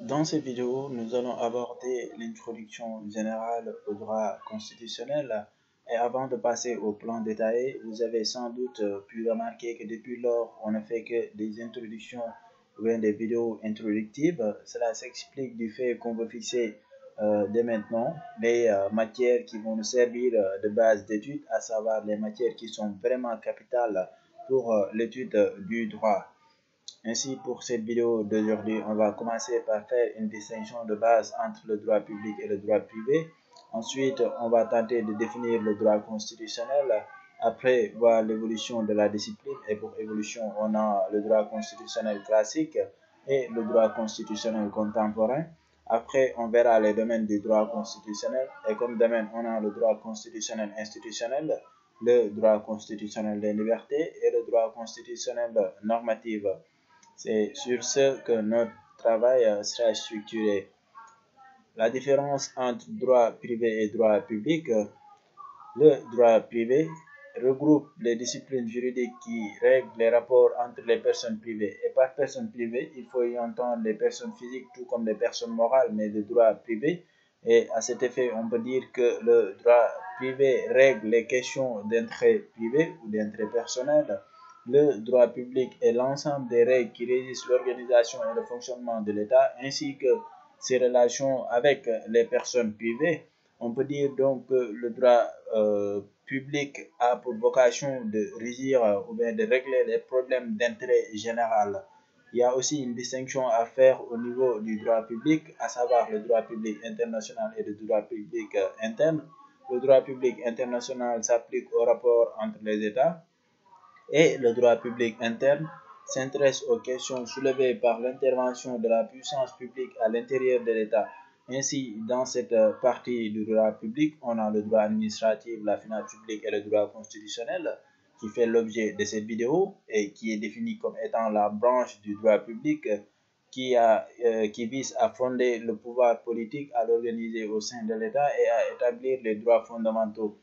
Dans cette vidéo, nous allons aborder l'introduction générale au droit constitutionnel. Et avant de passer au plan détaillé, vous avez sans doute pu remarquer que depuis lors, on ne fait que des introductions ou bien des vidéos introductives. Cela s'explique du fait qu'on veut fixer dès maintenant les matières qui vont nous servir de base d'étude, à savoir les matières qui sont vraiment capitales pour l'étude du droit. Ainsi, pour cette vidéo d'aujourd'hui, on va commencer par faire une distinction de base entre le droit public et le droit privé. Ensuite, on va tenter de définir le droit constitutionnel. Après, voir l'évolution de la discipline. Et pour évolution, on a le droit constitutionnel classique et le droit constitutionnel contemporain. Après, on verra les domaines du droit constitutionnel. Et comme domaine, on a le droit constitutionnel institutionnel, le droit constitutionnel des libertés et le droit constitutionnel normatif. C'est sur ce que notre travail sera structuré. La différence entre droit privé et droit public. Le droit privé regroupe les disciplines juridiques qui règlent les rapports entre les personnes privées. Et par personnes privées, il faut y entendre les personnes physiques tout comme les personnes morales, mais de droit privé. Et à cet effet, on peut dire que le droit privé règle les questions d'intérêt privé ou d'intérêt personnel. Le droit public est l'ensemble des règles qui régissent l'organisation et le fonctionnement de l'État, ainsi que ses relations avec les personnes privées. On peut dire donc que le droit public a pour vocation de régir ou bien de régler les problèmes d'intérêt général. Il y a aussi une distinction à faire au niveau du droit public, à savoir le droit public international et le droit public interne. Le droit public international s'applique au rapport entre les États et le droit public interne s'intéresse aux questions soulevées par l'intervention de la puissance publique à l'intérieur de l'État. Ainsi, dans cette partie du droit public, on a le droit administratif, la finance publique et le droit constitutionnel qui fait l'objet de cette vidéo et qui est défini comme étant la branche du droit public qui vise à fonder le pouvoir politique, à l'organiser au sein de l'État et à établir les droits fondamentaux.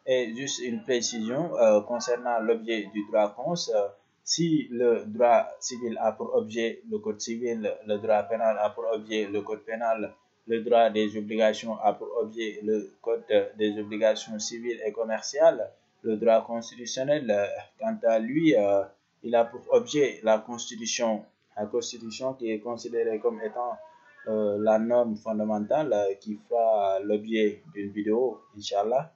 Et juste une précision concernant l'objet du droit cons. Si le droit civil a pour objet le code civil, le droit pénal a pour objet le code pénal, le droit des obligations a pour objet le code des obligations civiles et commerciales, le droit constitutionnel, quant à lui, il a pour objet la Constitution. La Constitution qui est considérée comme étant la norme fondamentale qui fera l'objet d'une vidéo, Inch'Allah.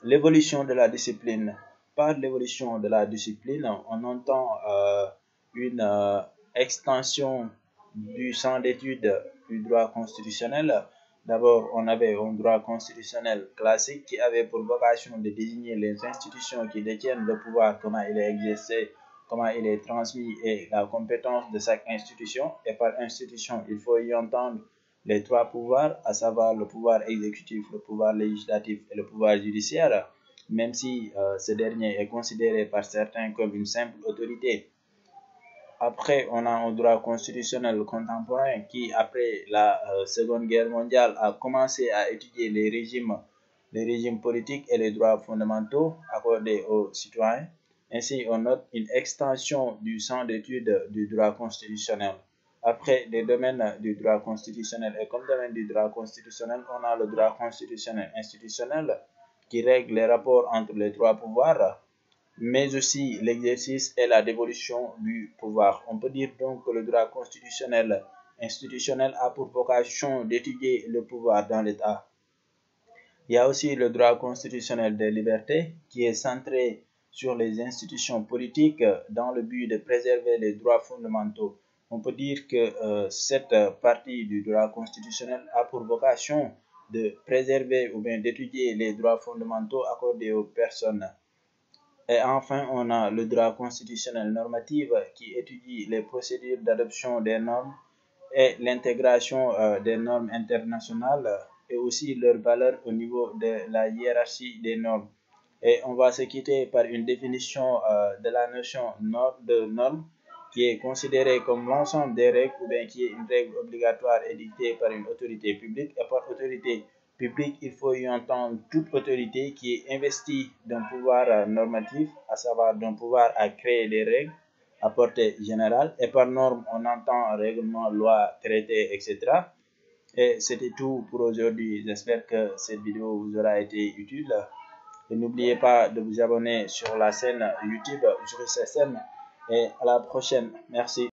L'évolution de la discipline. Par l'évolution de la discipline, on entend une extension du champ d'étude du droit constitutionnel. D'abord, on avait un droit constitutionnel classique qui avait pour vocation de désigner les institutions qui détiennent le pouvoir, comment il est exercé, comment il est transmis et la compétence de chaque institution. Et par institution, il faut y entendre les trois pouvoirs, à savoir le pouvoir exécutif, le pouvoir législatif et le pouvoir judiciaire, même si ce dernier est considéré par certains comme une simple autorité. Après, on a un droit constitutionnel contemporain qui, après la Seconde Guerre mondiale, a commencé à étudier les régimes politiques et les droits fondamentaux accordés aux citoyens. Ainsi, on note une extension du champ d'étude du droit constitutionnel. Après les domaines du droit constitutionnel et comme domaine du droit constitutionnel, on a le droit constitutionnel institutionnel qui règle les rapports entre les trois pouvoirs, mais aussi l'exercice et la dévolution du pouvoir. On peut dire donc que le droit constitutionnel institutionnel a pour vocation d'étudier le pouvoir dans l'État. Il y a aussi le droit constitutionnel des libertés qui est centré sur les institutions politiques dans le but de préserver les droits fondamentaux. On peut dire que cette partie du droit constitutionnel a pour vocation de préserver ou bien d'étudier les droits fondamentaux accordés aux personnes. Et enfin, on a le droit constitutionnel normatif qui étudie les procédures d'adoption des normes et l'intégration des normes internationales et aussi leur valeur au niveau de la hiérarchie des normes. Et on va se quitter par une définition de la notion de norme qui est considérée comme l'ensemble des règles ou bien qui est une règle obligatoire édictée par une autorité publique. Et par autorité publique, il faut y entendre toute autorité qui est investie d'un pouvoir normatif, à savoir d'un pouvoir à créer des règles, à portée générale. Et par norme, on entend règlement, loi, traité, etc. Et c'était tout pour aujourd'hui. J'espère que cette vidéo vous aura été utile. Et n'oubliez pas de vous abonner sur la chaîne YouTube Juris SM. Et à la prochaine. Merci.